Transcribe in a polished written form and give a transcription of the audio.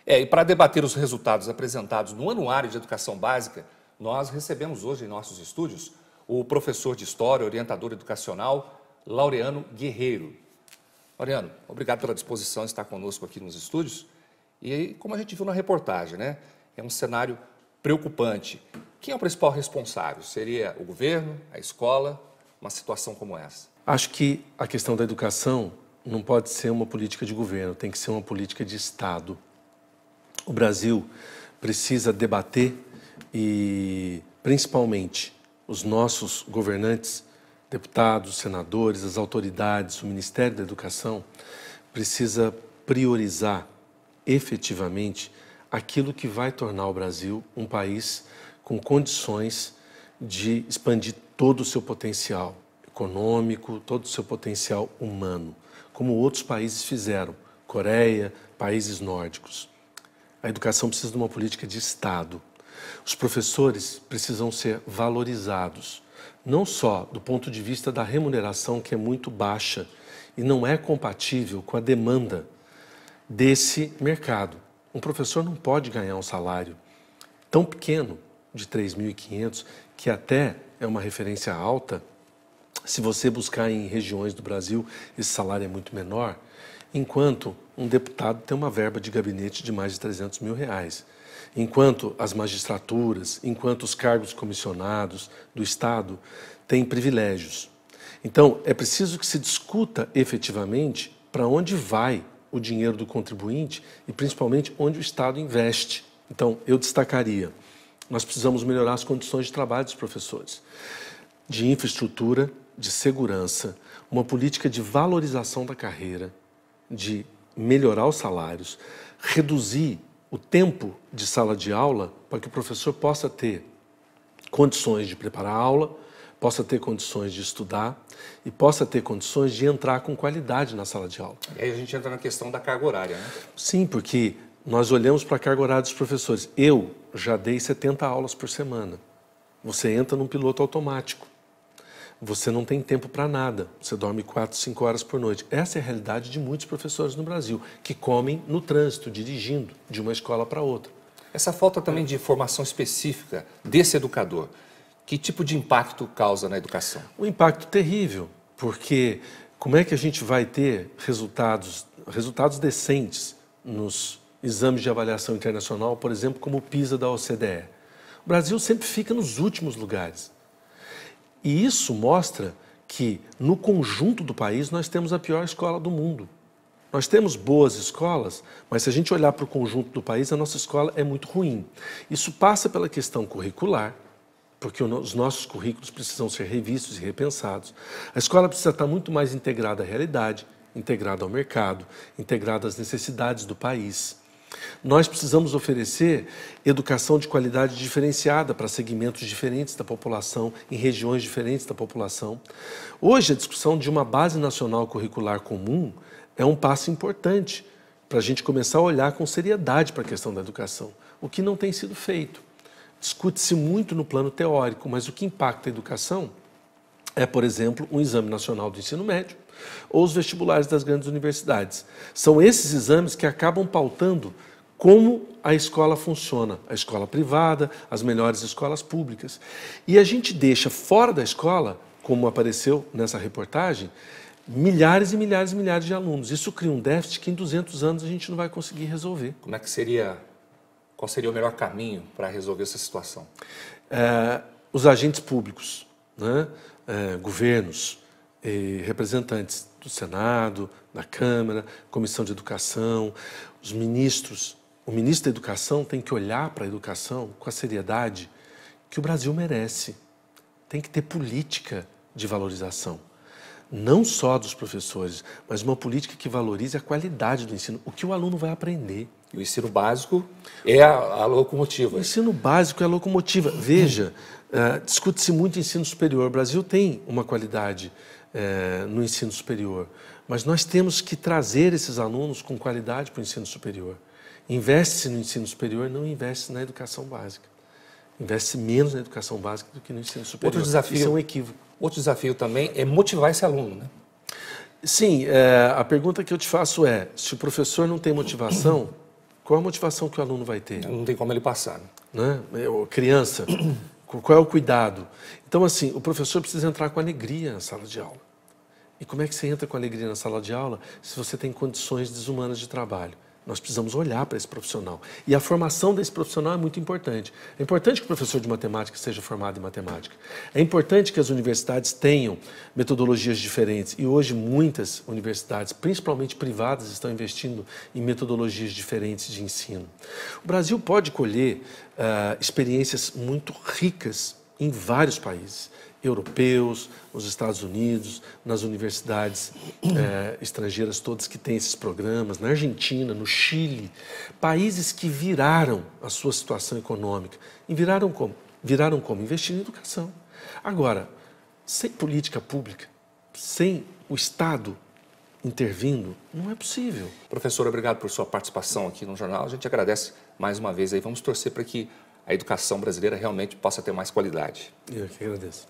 E para debater os resultados apresentados no Anuário de Educação Básica, nós recebemos hoje em nossos estúdios o professor de História, orientador educacional, Laureano Guerreiro. Laureano, obrigado pela disposição de estar conosco aqui nos estúdios. E como a gente viu na reportagem, né, é um cenário preocupante. Quem é o principal responsável? Seria o governo, a escola, uma situação como essa? Acho que a questão da educação não pode ser uma política de governo, tem que ser uma política de Estado. O Brasil precisa debater e, principalmente, os nossos governantes, deputados, senadores, as autoridades, o Ministério da Educação, precisa priorizar efetivamente aquilo que vai tornar o Brasil um país com condições de expandir todo o seu potencial econômico, todo o seu potencial humano, como outros países fizeram, Coreia, países nórdicos. A educação precisa de uma política de Estado. Os professores precisam ser valorizados, não só do ponto de vista da remuneração, que é muito baixa e não é compatível com a demanda desse mercado. Um professor não pode ganhar um salário tão pequeno, de 3.500, que até é uma referência alta. Se você buscar em regiões do Brasil, esse salário é muito menor, enquanto um deputado tem uma verba de gabinete de mais de 300 mil reais. Enquanto as magistraturas, enquanto os cargos comissionados do Estado têm privilégios. Então, é preciso que se discuta efetivamente para onde vai o dinheiro do contribuinte e, principalmente, onde o Estado investe. Então, eu destacaria, nós precisamos melhorar as condições de trabalho dos professores, de infraestrutura, de segurança, uma política de valorização da carreira, de melhorar os salários, reduzir o tempo de sala de aula para que o professor possa ter condições de preparar a aula, possa ter condições de estudar e possa ter condições de entrar com qualidade na sala de aula. E aí a gente entra na questão da carga horária, né? Sim, porque nós olhamos para a carga horária dos professores. Eu já dei 70 aulas por semana. Você entra num piloto automático. Você não tem tempo para nada. Você dorme 4, 5 horas por noite. Essa é a realidade de muitos professores no Brasil, que comem no trânsito, dirigindo de uma escola para outra. Essa falta também de formação específica desse educador, que tipo de impacto causa na educação? Um impacto terrível, porque como é que a gente vai ter resultados decentes nos exames de avaliação internacional, por exemplo, como o PISA da OCDE? O Brasil sempre fica nos últimos lugares. E isso mostra que, no conjunto do país, nós temos a pior escola do mundo. Nós temos boas escolas, mas se a gente olhar para o conjunto do país, a nossa escola é muito ruim. Isso passa pela questão curricular, porque os nossos currículos precisam ser revistos e repensados. A escola precisa estar muito mais integrada à realidade, integrada ao mercado, integrada às necessidades do país. Nós precisamos oferecer educação de qualidade diferenciada para segmentos diferentes da população, em regiões diferentes da população. Hoje, a discussão de uma base nacional curricular comum é um passo importante para a gente começar a olhar com seriedade para a questão da educação, o que não tem sido feito. Discute-se muito no plano teórico, mas o que impacta a educação é, por exemplo, um exame nacional do ensino médio ou os vestibulares das grandes universidades. São esses exames que acabam pautando como a escola funciona, a escola privada, as melhores escolas públicas. E a gente deixa fora da escola, como apareceu nessa reportagem, milhares e milhares e milhares de alunos. Isso cria um déficit que em 200 anos a gente não vai conseguir resolver. Qual seria o melhor caminho para resolver essa situação? Os agentes públicos, né? Governos, representantes do Senado, da Câmara, Comissão de Educação, os ministros. O ministro da Educação tem que olhar para a educação com a seriedade que o Brasil merece. Tem que ter política de valorização, não só dos professores, mas uma política que valorize a qualidade do ensino, o que o aluno vai aprender. E o ensino básico é a locomotiva. O ensino básico é a locomotiva. Veja, discute-se muito ensino superior. O Brasil tem uma qualidade no ensino superior, mas nós temos que trazer esses alunos com qualidade para o ensino superior. Investe-se no ensino superior, não investe na educação básica. Investe menos na educação básica do que no ensino superior. Isso é um equívoco. Outro desafio também é motivar esse aluno, né? Sim, a pergunta que eu te faço é, se o professor não tem motivação, qual a motivação que o aluno vai ter? Não tem como ele passar, Né? Criança, qual é o cuidado? Então, assim, o professor precisa entrar com alegria na sala de aula. E como é que você entra com alegria na sala de aula se você tem condições desumanas de trabalho? Nós precisamos olhar para esse profissional. E a formação desse profissional é muito importante. É importante que o professor de matemática seja formado em matemática. É importante que as universidades tenham metodologias diferentes. E hoje muitas universidades, principalmente privadas, estão investindo em metodologias diferentes de ensino. O Brasil pode colher experiências muito ricas em vários países europeus, nos Estados Unidos, nas universidades estrangeiras todas que têm esses programas, na Argentina, no Chile, países que viraram a sua situação econômica. E viraram como? Viraram como? Investindo em educação. Agora, sem política pública, sem o Estado intervindo, não é possível. Professor, obrigado por sua participação aqui no jornal. A gente agradece mais uma vez aí. Vamos torcer para que a educação brasileira realmente possa ter mais qualidade. Eu que agradeço.